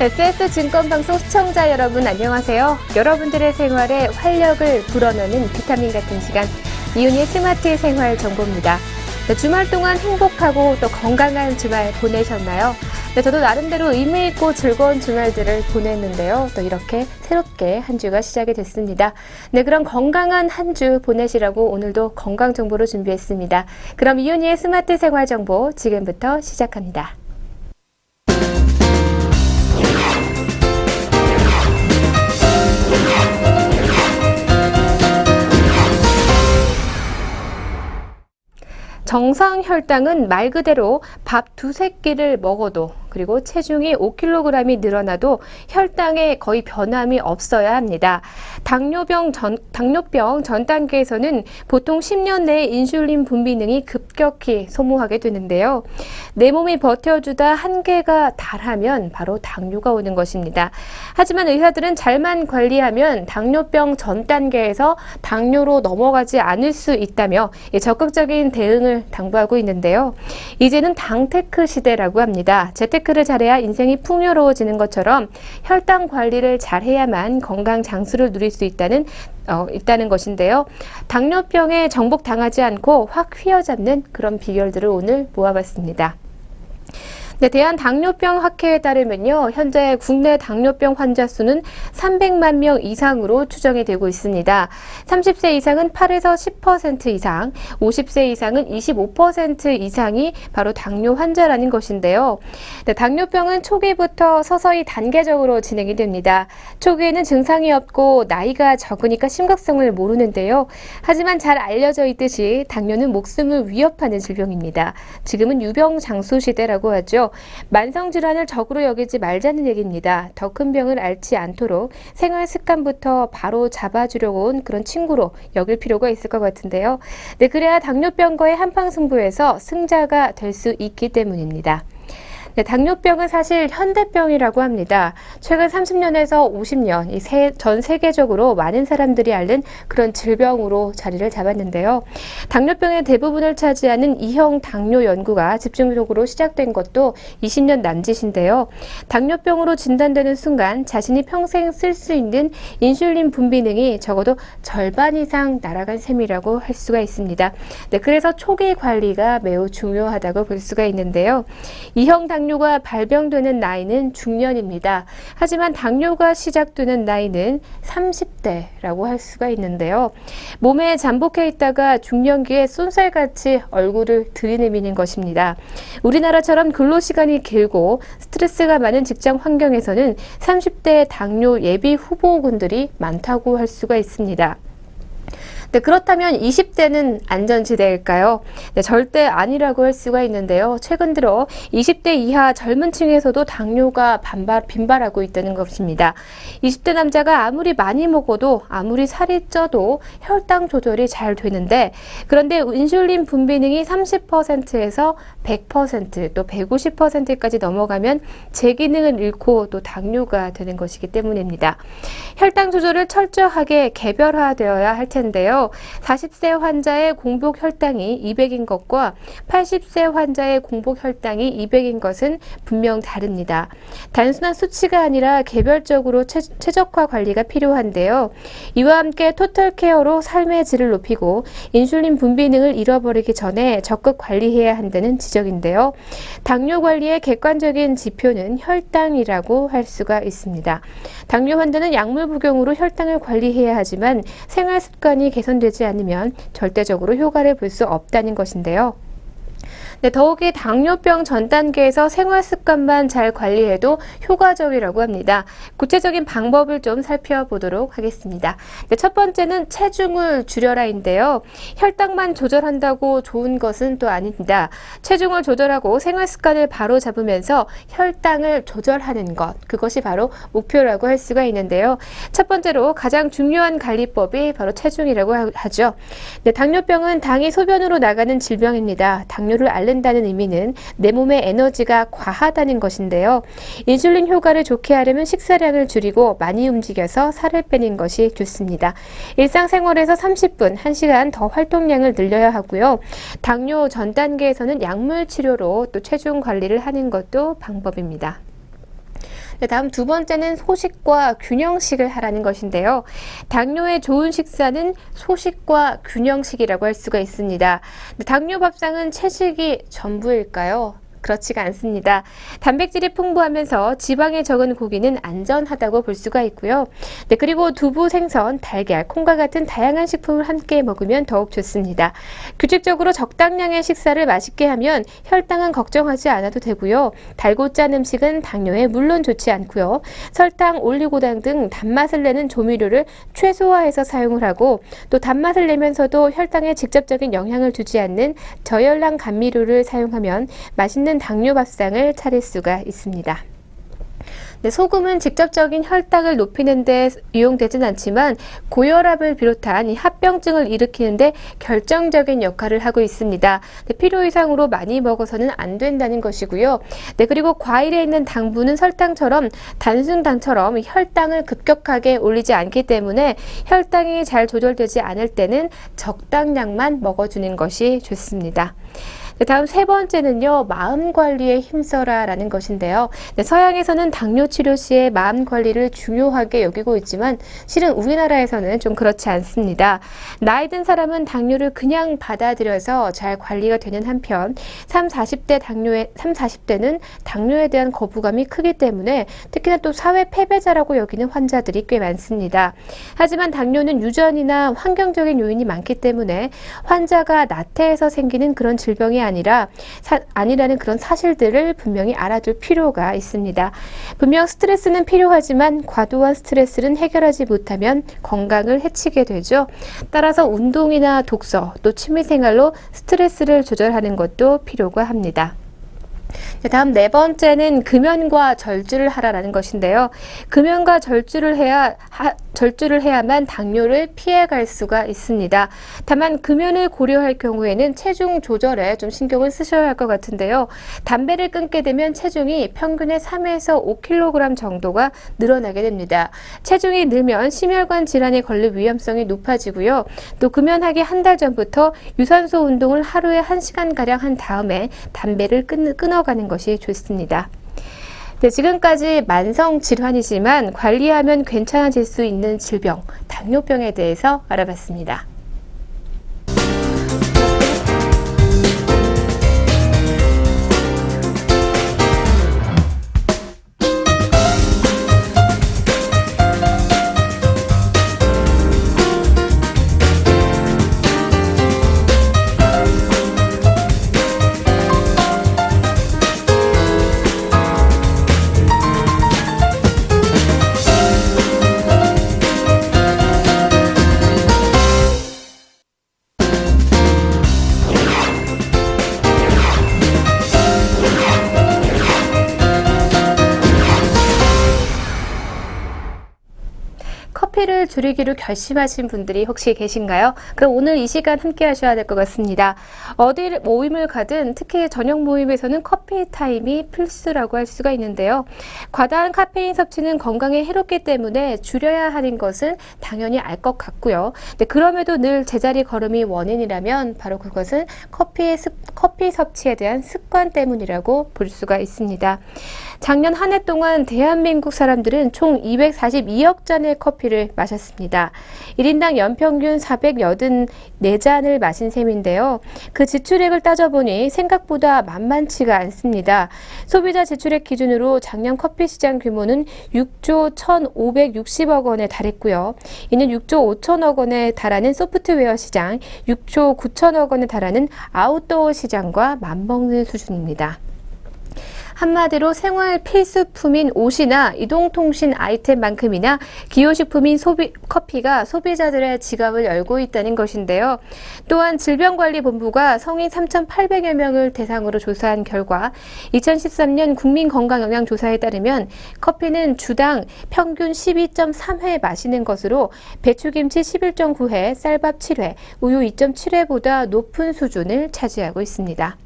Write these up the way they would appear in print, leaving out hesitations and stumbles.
SS증권방송 시청자 여러분 안녕하세요. 여러분들의 생활에 활력을 불어넣는 비타민 같은 시간, 이윤희의 스마트 생활 정보입니다. 주말 동안 행복하고 또 건강한 주말 보내셨나요? 저도 나름대로 의미 있고 즐거운 주말들을 보냈는데요. 또 이렇게 새롭게 한 주가 시작이 됐습니다. 그럼 건강한 한 주 보내시라고 오늘도 건강 정보로 준비했습니다. 그럼 이윤희의 스마트 생활 정보 지금부터 시작합니다. 정상 혈당은 말 그대로 밥 두세 끼를 먹어도 그리고 체중이 5kg이 늘어나도 혈당에 거의 변함이 없어야 합니다. 당뇨병 전 단계에서는 보통 10년 내에 인슐린 분비능이 급격히 소모하게 되는데요. 내 몸이 버텨주다 한계가 달하면 바로 당뇨가 오는 것입니다. 하지만 의사들은 잘만 관리하면 당뇨병 전 단계에서 당뇨로 넘어가지 않을 수 있다며 적극적인 대응을 당부하고 있는데요. 이제는 당테크 시대라고 합니다. 재테크를 잘해야 인생이 풍요로워지는 것처럼 혈당 관리를 잘해야만 건강 장수를 누릴 수 있다는 것인데요. 당뇨병에 정복당하지 않고 확 휘어잡는 그런 비결들을 오늘 모아봤습니다. 대한당뇨병학회에 따르면요, 현재 국내 당뇨병 환자 수는 300만 명 이상으로 추정이 되고 있습니다. 30세 이상은 8에서 10% 이상, 50세 이상은 25% 이상이 바로 당뇨 환자라는 것인데요. 당뇨병은 초기부터 서서히 단계적으로 진행이 됩니다. 초기에는 증상이 없고 나이가 적으니까 심각성을 모르는데요. 하지만 잘 알려져 있듯이 당뇨는 목숨을 위협하는 질병입니다. 지금은 유병장수 시대라고 하죠. 만성질환을 적으로 여기지 말자는 얘기입니다. 더 큰 병을 앓지 않도록 생활 습관부터 바로 잡아주려고 온 그런 친구로 여길 필요가 있을 것 같은데요. 그래야 당뇨병과의 한판 승부에서 승자가 될 수 있기 때문입니다. 당뇨병은 사실 현대병이라고 합니다. 최근 30년에서 50년 전 세계적으로 많은 사람들이 앓는 그런 질병으로 자리를 잡았는데요. 당뇨병의 대부분을 차지하는 2형 당뇨 연구가 집중적으로 시작된 것도 20년 남짓인데요. 당뇨병으로 진단되는 순간 자신이 평생 쓸 수 있는 인슐린 분비능이 적어도 절반 이상 날아간 셈이라고 할 수가 있습니다. 그래서 초기 관리가 매우 중요하다고 볼 수가 있는데요. 2형 당뇨가 발병되는 나이는 중년입니다. 하지만 당뇨가 시작되는 나이는 30대라고 할 수가 있는데요. 몸에 잠복해 있다가 중년기에 쏜살같이 얼굴을 들이내미는 것입니다. 우리나라처럼 근로시간이 길고 스트레스가 많은 직장 환경에서는 30대 당뇨 예비 후보군들이 많다고 할 수가 있습니다. 그렇다면 20대는 안전지대일까요? 절대 아니라고 할 수가 있는데요. 최근 들어 20대 이하 젊은 층에서도 당뇨가 빈발하고 있다는 것입니다. 20대 남자가 아무리 많이 먹어도 아무리 살이 쪄도 혈당 조절이 잘 되는데, 그런데 인슐린 분비능이 30%에서 100% 또 150%까지 넘어가면 제 기능을 잃고 또 당뇨가 되는 것이기 때문입니다. 혈당 조절을 철저하게 개별화되어야 할 텐데요. 40세 환자의 공복 혈당이 200인 것과 80세 환자의 공복 혈당이 200인 것은 분명 다릅니다. 단순한 수치가 아니라 개별적으로 최적화 관리가 필요한데요. 이와 함께 토탈 케어로 삶의 질을 높이고 인슐린 분비능을 잃어버리기 전에 적극 관리해야 한다는 지적인데요. 당뇨 관리의 객관적인 지표는 혈당이라고 할 수가 있습니다. 당뇨 환자는 약물 복용으로 혈당을 관리해야 하지만 생활 습관이 개선되지 않으면 절대적으로 효과를 볼 수 없다는 것인데요. 더욱이 당뇨병 전 단계에서 생활 습관만 잘 관리해도 효과적이라고 합니다. 구체적인 방법을 좀 살펴보도록 하겠습니다. 첫 번째는 체중을 줄여라인데요. 혈당만 조절한다고 좋은 것은 또 아닙니다. 체중을 조절하고 생활 습관을 바로 잡으면서 혈당을 조절하는 것, 그것이 바로 목표라고 할 수가 있는데요. 첫 번째로 가장 중요한 관리법이 바로 체중이라고 하죠. 당뇨병은 당이 소변으로 나가는 질병입니다. 당뇨를 앓는다는 의미는 내 몸의 에너지가 과하다는 것인데요. 인슐린 효과를 좋게 하려면 식사량을 줄이고 많이 움직여서 살을 빼는 것이 좋습니다. 일상생활에서 30분, 1시간 더 활동량을 늘려야 하고요. 당뇨 전 단계에서는 약물 치료로 또 체중 관리를 하는 것도 방법입니다. 다음 두 번째는 소식과 균형식을 하라는 것인데요. 당뇨에 좋은 식사는 소식과 균형식이라고 할 수가 있습니다. 당뇨 밥상은 채식이 전부일까요? 그렇지가 않습니다. 단백질이 풍부하면서 지방이 적은 고기는 안전하다고 볼 수가 있고요. 그리고 두부, 생선, 달걀, 콩과 같은 다양한 식품을 함께 먹으면 더욱 좋습니다. 규칙적으로 적당량의 식사를 맛있게 하면 혈당은 걱정하지 않아도 되고요. 달고 짠 음식은 당뇨에 물론 좋지 않고요. 설탕, 올리고당 등 단맛을 내는 조미료를 최소화해서 사용을 하고 또 단맛을 내면서도 혈당에 직접적인 영향을 주지 않는 저열량 감미료를 사용하면 맛있는 당뇨 밥상을 차릴 수가 있습니다. 소금은 직접적인 혈당을 높이는 데 이용되진 않지만 고혈압을 비롯한 이 합병증을 일으키는 데 결정적인 역할을 하고 있습니다. 필요 이상으로 많이 먹어서는 안 된다는 것이고요. 그리고 과일에 있는 당분은 설탕처럼 단순당처럼 혈당을 급격하게 올리지 않기 때문에 혈당이 잘 조절되지 않을 때는 적당량만 먹어주는 것이 좋습니다. 다음 세 번째는요, 마음 관리에 힘써라 라는 것인데요. 서양에서는 당뇨 치료 시에 마음 관리를 중요하게 여기고 있지만 실은 우리나라에서는 좀 그렇지 않습니다. 나이 든 사람은 당뇨를 그냥 받아들여서 잘 관리가 되는 한편 40대는 당뇨에 대한 거부감이 크기 때문에 특히나 또 사회 패배자라고 여기는 환자들이 꽤 많습니다. 하지만 당뇨는 유전이나 환경적인 요인이 많기 때문에 환자가 나태해서 생기는 그런 질병이 아니라는 그런 사실들을 분명히 알아둘 필요가 있습니다. 분명 스트레스는 필요하지만 과도한 스트레스는 해결하지 못하면 건강을 해치게 되죠. 따라서 운동이나 독서, 또 취미생활로 스트레스를 조절하는 것도 필요가 합니다. 다음 네 번째는 금연과 절주를 하라는 것인데요. 금연과 절주를 해야만 당뇨를 피해갈 수가 있습니다. 다만 금연을 고려할 경우에는 체중 조절에 좀 신경을 쓰셔야 할 것 같은데요. 담배를 끊게 되면 체중이 평균의 3에서 5kg 정도가 늘어나게 됩니다. 체중이 늘면 심혈관 질환에 걸릴 위험성이 높아지고요. 또 금연하기 한 달 전부터 유산소 운동을 하루에 1시간가량 한 다음에 담배를 끊어가는 것이 좋습니다. 지금까지 만성 질환이지만 관리하면 괜찮아질 수 있는 질병, 당뇨병에 대해서 알아봤습니다. 커피를 줄이기로 결심하신 분들이 혹시 계신가요? 그럼 오늘 이 시간 함께 하셔야 될 것 같습니다. 어디 모임을 가든 특히 저녁 모임에서는 커피 타임이 필수라고 할 수가 있는데요. 과다한 카페인 섭취는 건강에 해롭기 때문에 줄여야 하는 것은 당연히 알 것 같고요. 그럼에도 늘 제자리 걸음이 원인이라면 바로 그것은 커피 섭취에 대한 습관 때문이라고 볼 수가 있습니다. 작년 한 해 동안 대한민국 사람들은 총 242억 잔의 커피를 마셨습니다. 1인당 연평균 484잔을 마신 셈인데요. 그 지출액을 따져보니 생각보다 만만치가 않습니다. 소비자 지출액 기준으로 작년 커피 시장 규모는 6조 1,560억 원에 달했고요. 이는 6조 5천억 원에 달하는 소프트웨어 시장, 6조 9천억 원에 달하는 아웃도어 시장과 맞먹는 수준입니다. 한마디로 생활 필수품인 옷이나 이동통신 아이템만큼이나 기호식품인 커피가 소비자들의 지갑을 열고 있다는 것인데요. 또한 질병관리본부가 성인 3,800여 명을 대상으로 조사한 결과 2013년 국민건강영양조사에 따르면 커피는 주당 평균 12.3회 마시는 것으로 배추김치 11.9회, 쌀밥 7회, 우유 2.7회보다 높은 수준을 차지하고 있습니다.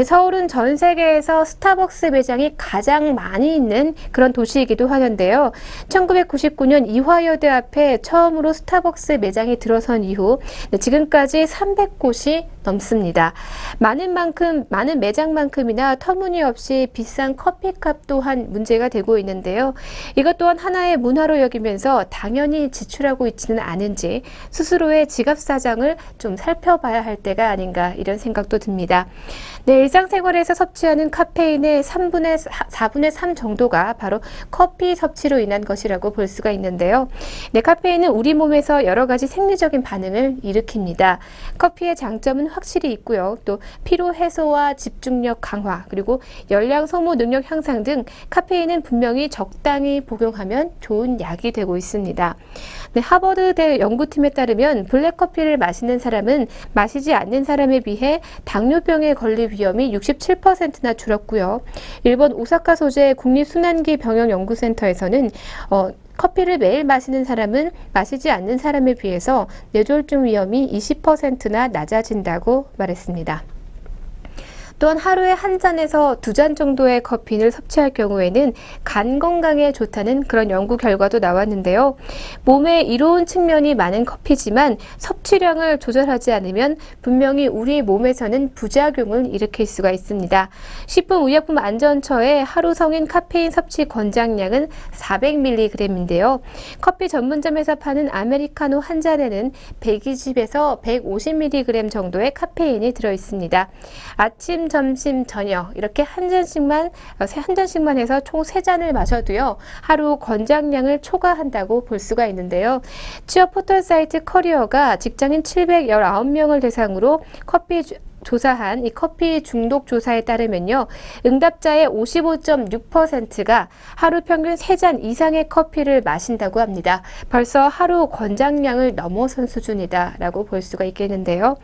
서울은 전 세계에서 스타벅스 매장이 가장 많이 있는 그런 도시이기도 하는데요. 1999년 이화여대 앞에 처음으로 스타벅스 매장이 들어선 이후 지금까지 300곳이 넘습니다. 많은 매장만큼이나 터무니없이 비싼 커피값 또한 문제가 되고 있는데요. 이것 또한 하나의 문화로 여기면서 당연히 지출하고 있지는 않은지 스스로의 지갑 사정을 좀 살펴봐야 할 때가 아닌가 이런 생각도 듭니다. 네, 일상생활에서 섭취하는 카페인의 4분의 3 정도가 바로 커피 섭취로 인한 것이라고 볼 수가 있는데요. 네, 카페인은 우리 몸에서 여러 가지 생리적인 반응을 일으킵니다. 커피의 장점은 확실히 있고요. 또 피로 해소와 집중력 강화, 그리고 열량 소모 능력 향상 등 카페인은 분명히 적당히 복용하면 좋은 약이 되고 있습니다. 네, 하버드대 연구팀에 따르면 블랙커피를 마시는 사람은 마시지 않는 사람에 비해 당뇨병에 걸릴 위험이 67%나 줄었고요. 일본 오사카 소재 국립순환기 병역연구센터에서는 커피를 매일 마시는 사람은 마시지 않는 사람에 비해서 뇌졸중 위험이 20%나 낮아진다고 말했습니다. 또한 하루에 한 잔에서 2잔 정도의 커피를 섭취할 경우에는 간 건강에 좋다는 그런 연구 결과도 나왔는데요. 몸에 이로운 측면이 많은 커피지만 섭취량을 조절하지 않으면 분명히 우리 몸에서는 부작용을 일으킬 수가 있습니다. 식품의약품안전처의 하루 성인 카페인 섭취 권장량은 400mg인데요. 커피 전문점에서 파는 아메리카노 한 잔에는 120에서 150mg 정도의 카페인이 들어있습니다. 아침, 점심, 저녁 이렇게 한 잔씩만 해서 총 3잔을 마셔도요. 하루 권장량을 초과한다고 볼 수가 있는데요. 취업 포털 사이트 커리어가 직장인 719명을 대상으로 조사한 이 커피 중독 조사에 따르면요. 응답자의 55.6%가 하루 평균 3잔 이상의 커피를 마신다고 합니다. 벌써 하루 권장량을 넘어선 수준이다라고 볼 수가 있겠는데요.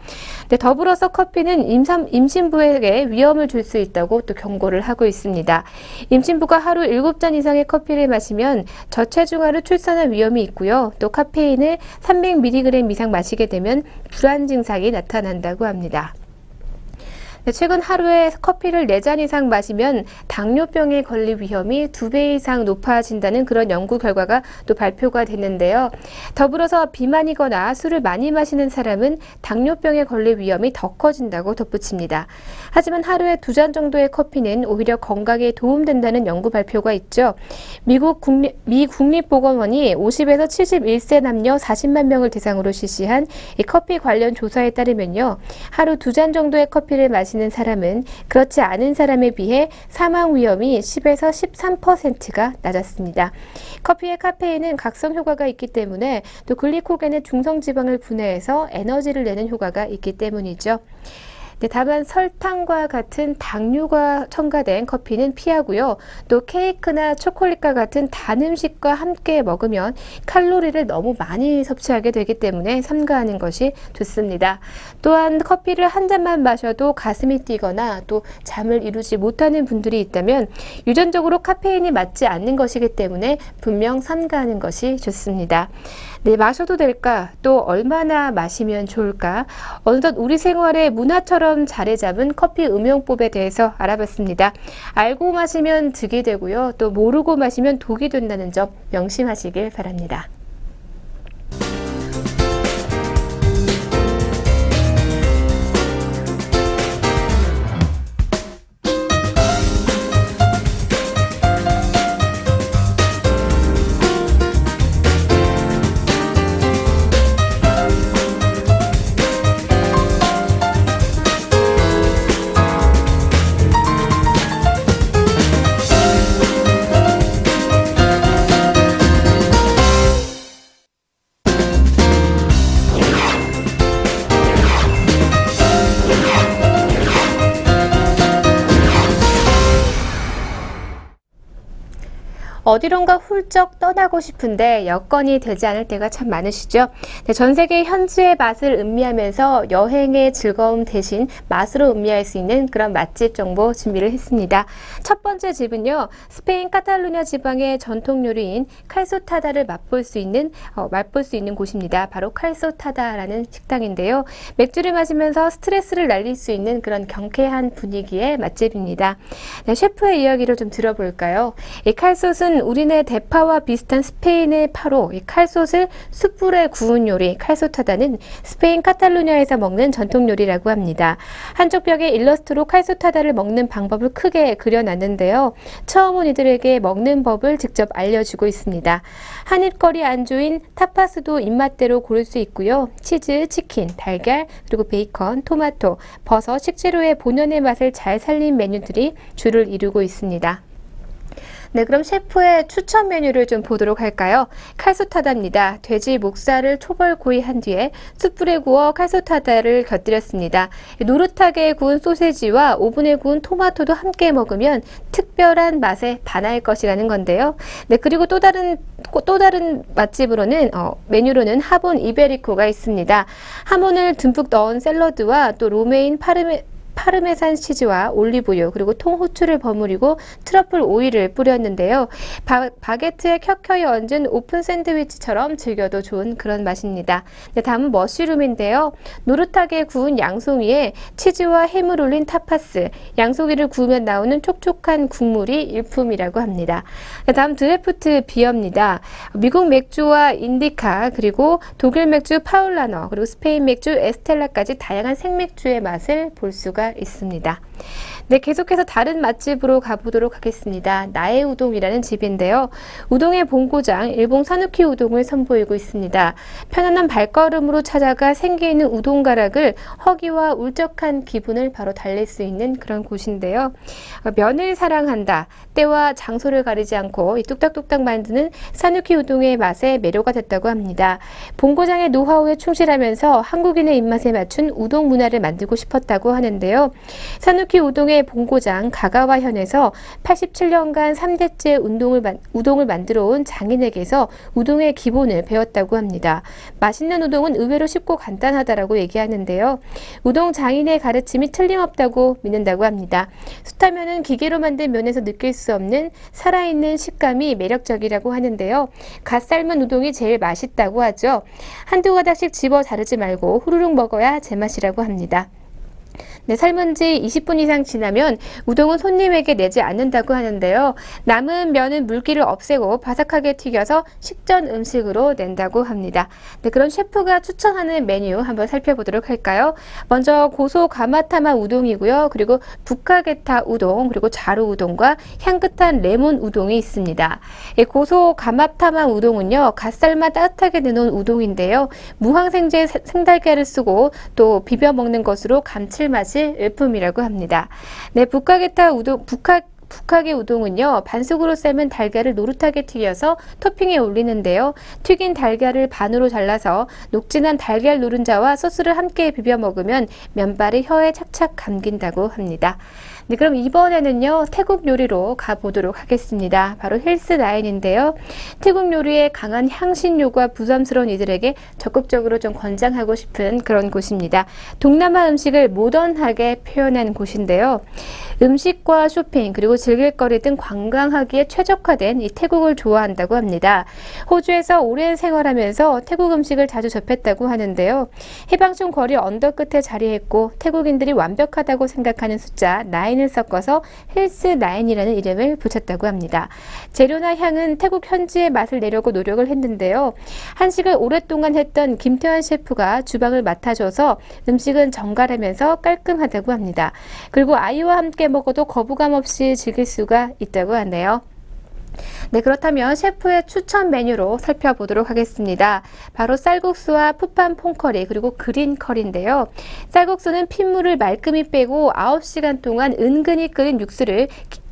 네, 더불어서 커피는 임신부에게 위험을 줄 수 있다고 또 경고를 하고 있습니다. 임신부가 하루 7잔 이상의 커피를 마시면 저체중아를 출산할 위험이 있고요. 또 카페인을 300mg 이상 마시게 되면 불안 증상이 나타난다고 합니다. 네, 최근 하루에 커피를 4잔 이상 마시면 당뇨병에 걸릴 위험이 2배 이상 높아진다는 그런 연구 결과가 또 발표가 됐는데요. 더불어서 비만이거나 술을 많이 마시는 사람은 당뇨병에 걸릴 위험이 더 커진다고 덧붙입니다. 하지만 하루에 2잔 정도의 커피는 오히려 건강에 도움된다는 연구 발표가 있죠. 미 국립보건원이 50에서 71세 남녀 40만 명을 대상으로 실시한 이 커피 관련 조사에 따르면요. 하루 2잔 정도의 커피를 마시는 사람은 그렇지 않은 사람에 비해 사망 위험이 10에서 13%가 낮았습니다. 커피의 카페인은 각성 효과가 있기 때문에 또 글리코겐의 중성지방을 분해해서 에너지를 내는 효과가 있기 때문이죠. 네, 다만 설탕과 같은 당류가 첨가된 커피는 피하고요. 또 케이크나 초콜릿과 같은 단 음식과 함께 먹으면 칼로리를 너무 많이 섭취하게 되기 때문에 삼가하는 것이 좋습니다. 또한 커피를 한 잔만 마셔도 가슴이 뛰거나 또 잠을 이루지 못하는 분들이 있다면 유전적으로 카페인이 맞지 않는 것이기 때문에 분명 삼가하는 것이 좋습니다. 네, 마셔도 될까? 또 얼마나 마시면 좋을까? 어느덧 우리 생활의 문화처럼 자리 잡은 커피 음용법에 대해서 알아봤습니다. 알고 마시면 득이 되고요. 또 모르고 마시면 독이 된다는 점 명심하시길 바랍니다. 어디론가 훌쩍 떠나고 싶은데 여건이 되지 않을 때가 참 많으시죠? 네, 전 세계 현지의 맛을 음미하면서 여행의 즐거움 대신 맛으로 음미할 수 있는 그런 맛집 정보 준비를 했습니다. 첫 번째 집은요, 스페인 카탈루냐 지방의 전통 요리인 칼소타다를 맛볼 수 있는 곳입니다. 바로 칼소타다라는 식당인데요. 맥주를 마시면서 스트레스를 날릴 수 있는 그런 경쾌한 분위기의 맛집입니다. 네, 셰프의 이야기를 좀 들어볼까요? 이 칼솥은 요리는 우리네 대파와 비슷한 스페인의 파로 이 칼솥을 숯불에 구운 요리 칼솥하다는 스페인 카탈루냐에서 먹는 전통 요리라고 합니다. 한쪽 벽에 일러스트로 칼솥하다를 먹는 방법을 크게 그려놨는데요. 처음 온 이들에게 먹는 법을 직접 알려주고 있습니다. 한입거리 안주인 타파스도 입맛대로 고를 수 있고요. 치즈, 치킨, 달걀, 그리고 베이컨, 토마토, 버섯, 식재료의 본연의 맛을 잘 살린 메뉴들이 주를 이루고 있습니다. 네, 그럼 셰프의 추천 메뉴를 좀 보도록 할까요? 칼솥하다입니다. 돼지 목살을 초벌구이 한 뒤에 숯불에 구워 칼솥하다를 곁들였습니다. 노릇하게 구운 소세지와 오븐에 구운 토마토도 함께 먹으면 특별한 맛에 반할 것이라는 건데요. 네, 그리고 또 다른 맛집으로는 메뉴로는 하본 이베리코가 있습니다. 하몬을 듬뿍 넣은 샐러드와 또 로메인 파르메산 치즈와 올리브유 그리고 통후추를 버무리고 트러플 오일을 뿌렸는데요. 바게트에 켜켜이 얹은 오픈 샌드위치처럼 즐겨도 좋은 그런 맛입니다. 네, 다음은 머쉬룸인데요. 노릇하게 구운 양송이에 치즈와 햄을 올린 타파스, 양송이를 구우면 나오는 촉촉한 국물이 일품이라고 합니다. 네, 다음 드래프트 비어입니다. 미국 맥주와 인디카 그리고 독일 맥주 파울라너 그리고 스페인 맥주 에스텔라까지 다양한 생맥주의 맛을 볼 수가 있습니다. 네, 계속해서 다른 맛집으로 가보도록 하겠습니다. 나의 우동이라는 집인데요. 우동의 본고장 일본 사누키 우동을 선보이고 있습니다. 편안한 발걸음으로 찾아가 생기 있는 우동 가락을 허기와 울적한 기분을 바로 달랠 수 있는 그런 곳인데요. 면을 사랑한다. 때와 장소를 가리지 않고 뚝딱뚝딱 만드는 사누키 우동의 맛에 매료가 됐다고 합니다. 본고장의 노하우에 충실하면서 한국인의 입맛에 맞춘 우동 문화를 만들고 싶었다고 하는데요. 사누키 우동의 본고장 가가와현에서 87년간 3대째 우동을 만들어 온 장인에게서 우동의 기본을 배웠다고 합니다. 맛있는 우동은 의외로 쉽고 간단하다라고 얘기하는데요. 우동 장인의 가르침이 틀림없다고 믿는다고 합니다. 숯하면은 기계로 만든 면에서 느낄 수 없는 살아있는 식감이 매력적이라고 하는데요. 갓 삶은 우동이 제일 맛있다고 하죠. 한두 가닥씩 집어 자르지 말고 후루룩 먹어야 제맛이라고 합니다. 네, 삶은 지 20분 이상 지나면 우동은 손님에게 내지 않는다고 하는데요. 남은 면은 물기를 없애고 바삭하게 튀겨서 식전 음식으로 낸다고 합니다. 네, 그럼 셰프가 추천하는 메뉴 한번 살펴보도록 할까요? 먼저 고소 가마타마 우동이고요. 그리고 부카게타 우동, 그리고 자루 우동과 향긋한 레몬 우동이 있습니다. 고소 가마타마 우동은요, 갓 삶아 따뜻하게 내놓은 우동인데요. 무항생제 생달걀을 쓰고 또 비벼 먹는 것으로 감칠맛이 일품이라고 합니다. 네, 부카게 우동은요, 반숙으로 삶은 달걀을 노릇하게 튀겨서 토핑에 올리는데요. 튀긴 달걀을 반으로 잘라서 녹진한 달걀 노른자와 소스를 함께 비벼 먹으면 면발이 혀에 착착 감긴다고 합니다. 네, 그럼 이번에는요, 태국 요리로 가보도록 하겠습니다. 바로 힐스9인데요. 태국 요리의 강한 향신료가 부담스러운 이들에게 적극적으로 좀 권장하고 싶은 그런 곳입니다. 동남아 음식을 모던하게 표현한 곳인데요. 음식과 쇼핑 그리고 즐길거리 등 관광하기에 최적화된 이 태국을 좋아한다고 합니다. 호주에서 오랜 생활하면서 태국 음식을 자주 접했다고 하는데요. 해방촌 거리 언덕 끝에 자리했고 태국인들이 완벽하다고 생각하는 숫자 9을 섞어서 힐스9이라는 이름을 붙였다고 합니다. 재료나 향은 태국 현지의 맛을 내려고 노력을 했는데요. 한식을 오랫동안 했던 김태환 셰프가 주방을 맡아줘서 음식은 정갈하면서 깔끔하다고 합니다. 그리고 아이와 함께 먹어도 거부감 없이 즐길 수가 있다고 하네요. 네, 그렇다면 셰프의 추천 메뉴로 살펴보도록 하겠습니다. 바로 쌀국수와 푸판 퐁커리 그리고 그린 커리인데요. 쌀국수는 핏물을 말끔히 빼고 9시간 동안 은근히 끓인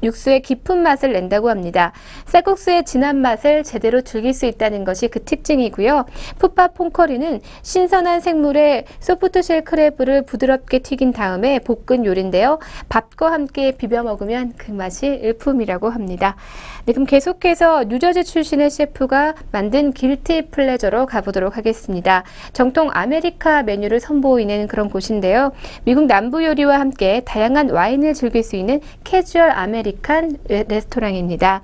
육수의 깊은 맛을 낸다고 합니다. 쌀국수의 진한 맛을 제대로 즐길 수 있다는 것이 그 특징이고요. 푸파 퐁커리는 신선한 생물의 소프트쉘 크래브를 부드럽게 튀긴 다음에 볶은 요리인데요. 밥과 함께 비벼 먹으면 그 맛이 일품이라고 합니다. 네, 그럼 계속해서 뉴저지 출신의 셰프가 만든 길티 플레저로 가보도록 하겠습니다. 정통 아메리카 메뉴를 선보이는 그런 곳인데요. 미국 남부 요리와 함께 다양한 와인을 즐길 수 있는 캐주얼 아메리칸 레스토랑입니다.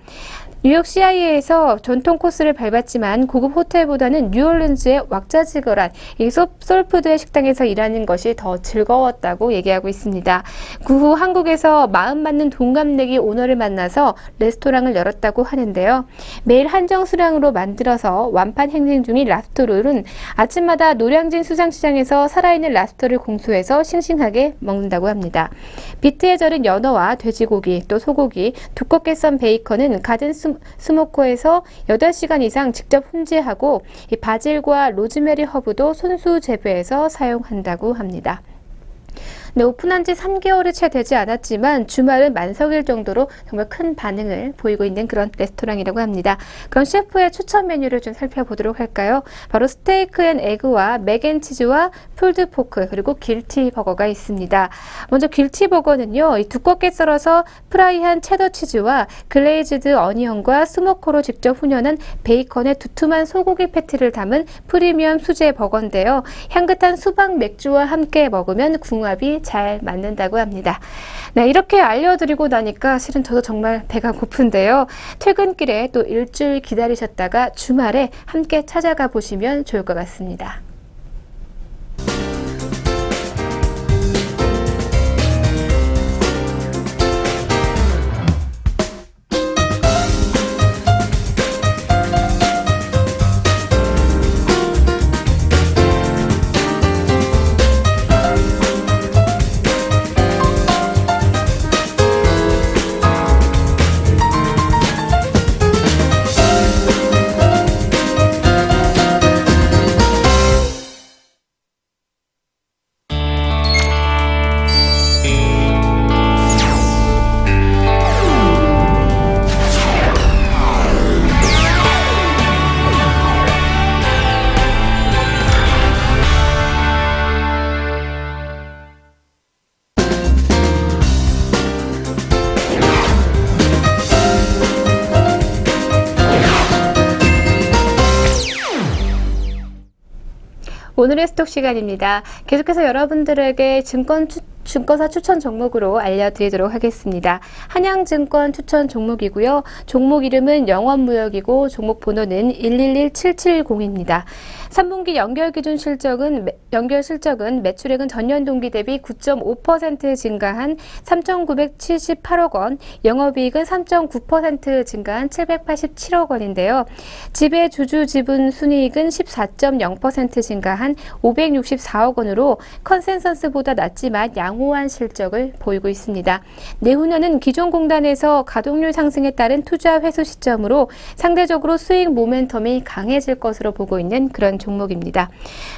뉴욕 CIA에서 전통 코스를 밟았지만 고급 호텔보다는 뉴올리언즈의 왁자지껄한 이 소울푸드의 식당에서 일하는 것이 더 즐거웠다고 얘기하고 있습니다. 그 후 한국에서 마음 맞는 동갑내기 오너를 만나서 레스토랑을 열었다고 하는데요. 매일 한정 수량으로 만들어서 완판 행진 중인 랍스터롤은 아침마다 노량진 수산시장에서 살아있는 랍스터를 공수해서 싱싱하게 먹는다고 합니다. 비트에 절인 연어와 돼지고기, 또 소고기, 두껍게 썬 베이컨은 가든 스모커에서 8시간 이상 직접 훈제하고 이 바질과 로즈메리 허브도 손수 재배해서 사용한다고 합니다. 네, 오픈한 지 3개월이 채 되지 않았지만 주말은 만석일 정도로 정말 큰 반응을 보이고 있는 그런 레스토랑이라고 합니다. 그럼 셰프의 추천 메뉴를 좀 살펴보도록 할까요? 바로 스테이크 앤 에그와 맥앤치즈와 풀드 포크 그리고 길티 버거가 있습니다. 먼저 길티 버거는요, 이 두껍게 썰어서 프라이한 체더 치즈와 글레이즈드 어니언과 스모커로 직접 훈연한 베이컨의 두툼한 소고기 패티를 담은 프리미엄 수제 버거인데요. 향긋한 수박 맥주와 함께 먹으면 궁합이 잘 맞는다고 합니다. 네, 이렇게 알려드리고 나니까 실은 저도 정말 배가 고픈데요. 퇴근길에 또 일주일 기다리셨다가 주말에 함께 찾아가 보시면 좋을 것 같습니다. 오늘의 스톡 시간입니다. 계속해서 여러분들에게 증권사 추천 종목으로 알려드리도록 하겠습니다. 한양증권 추천 종목이고요. 종목 이름은 영업무역이고 종목 번호는 111770입니다. 3분기 연결 실적은 매출액은 전년 동기 대비 9.5% 증가한 3,978억 원, 영업이익은 3.9% 증가한 787억 원인데요. 지배 주주 지분 순이익은 14.0% 증가한 564억 원으로 컨센서스보다 낮지만 양호한 실적을 보이고 있습니다. 내후년은 기존 공단에서 가동률 상승에 따른 투자 회수 시점으로 상대적으로 수익 모멘텀이 강해질 것으로 보고 있는 그런 종목입니다.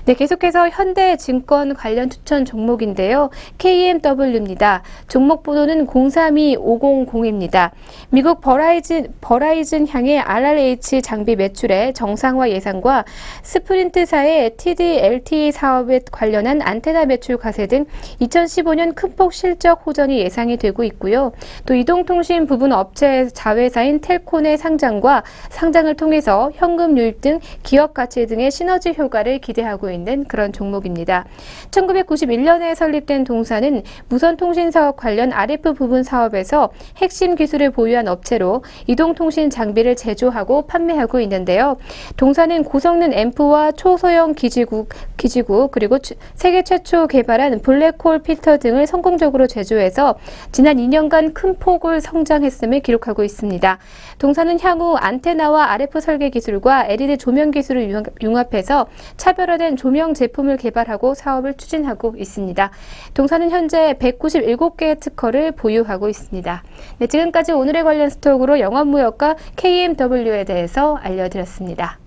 네, 계속해서 현대증권 관련 추천 종목인데요. KMW입니다. 종목 번호는 032500입니다. 미국 버라이즌 향의 RRH 장비 매출의 정상화 예상과 스프린트사의 TD-LTE 사업에 관련한 안테나 매출 과세 등 2015년 큰폭 실적 호전이 예상이 되고 있고요. 또 이동통신 부분 업체 자회사인 텔콘의 상장을 통해서 현금 유입 등 기업 가치 등의 시너지 효과를 기대하고 있는 그런 종목입니다. 1991년에 설립된 동사는 무선통신 사업 관련 RF 부분 사업에서 핵심 기술을 보유한 업체로 이동통신 장비를 제조하고 판매하고 있는데요. 동사는 고성능 앰프와 초소형 기지국 그리고 세계 최초 개발한 블랙홀 필터 등을 성공적으로 제조해서 지난 2년간 큰 폭을 성장했음을 기록하고 있습니다. 동사는 향후 안테나와 RF 설계 기술과 LED 조명 기술을 융합해서 차별화된 조명 제품을 개발하고 사업을 추진하고 있습니다. 동사는 현재 197개의 특허를 보유하고 있습니다. 네, 지금까지 오늘의 관련 스톡으로 영업무역과 KMW에 대해서 알려드렸습니다.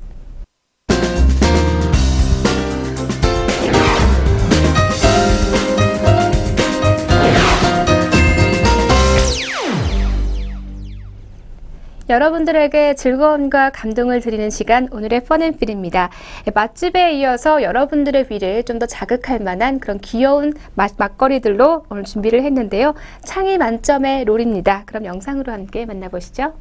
여러분들에게 즐거움과 감동을 드리는 시간, 오늘의 펀앤필입니다. 맛집에 이어서 여러분들의 귀를 좀 더 자극할 만한 그런 귀여운 맛거리들로 오늘 준비를 했는데요. 창의 만점의 롤입니다. 그럼 영상으로 함께 만나보시죠.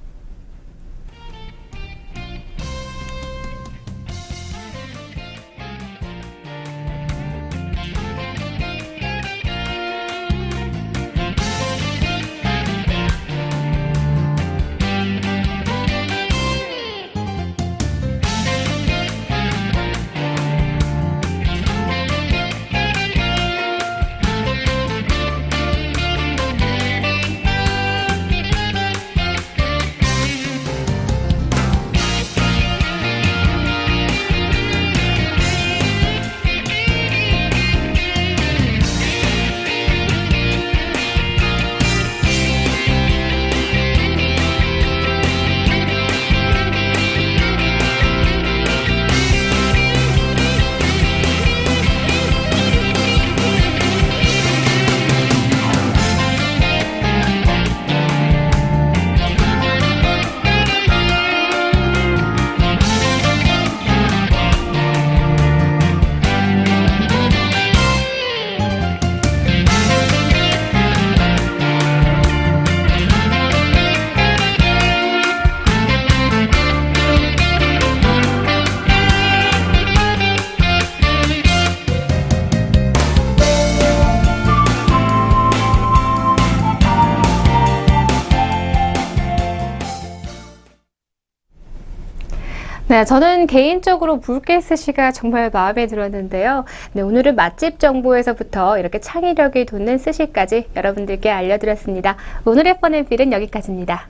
네, 저는 개인적으로 물개 스시가 정말 마음에 들었는데요. 네, 오늘은 맛집 정보에서부터 이렇게 창의력이 돋는 스시까지 여러분들께 알려드렸습니다. 오늘의 펀앤필은 여기까지입니다.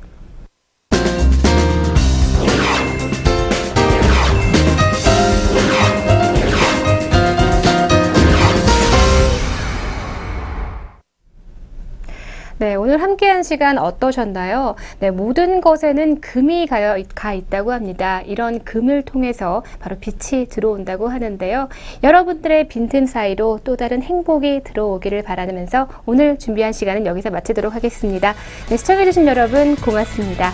네, 오늘 함께한 시간 어떠셨나요? 네, 모든 것에는 금이 가 있다고 합니다. 이런 금을 통해서 바로 빛이 들어온다고 하는데요. 여러분들의 빈틈 사이로 또 다른 행복이 들어오기를 바라면서 오늘 준비한 시간은 여기서 마치도록 하겠습니다. 네, 시청해주신 여러분 고맙습니다.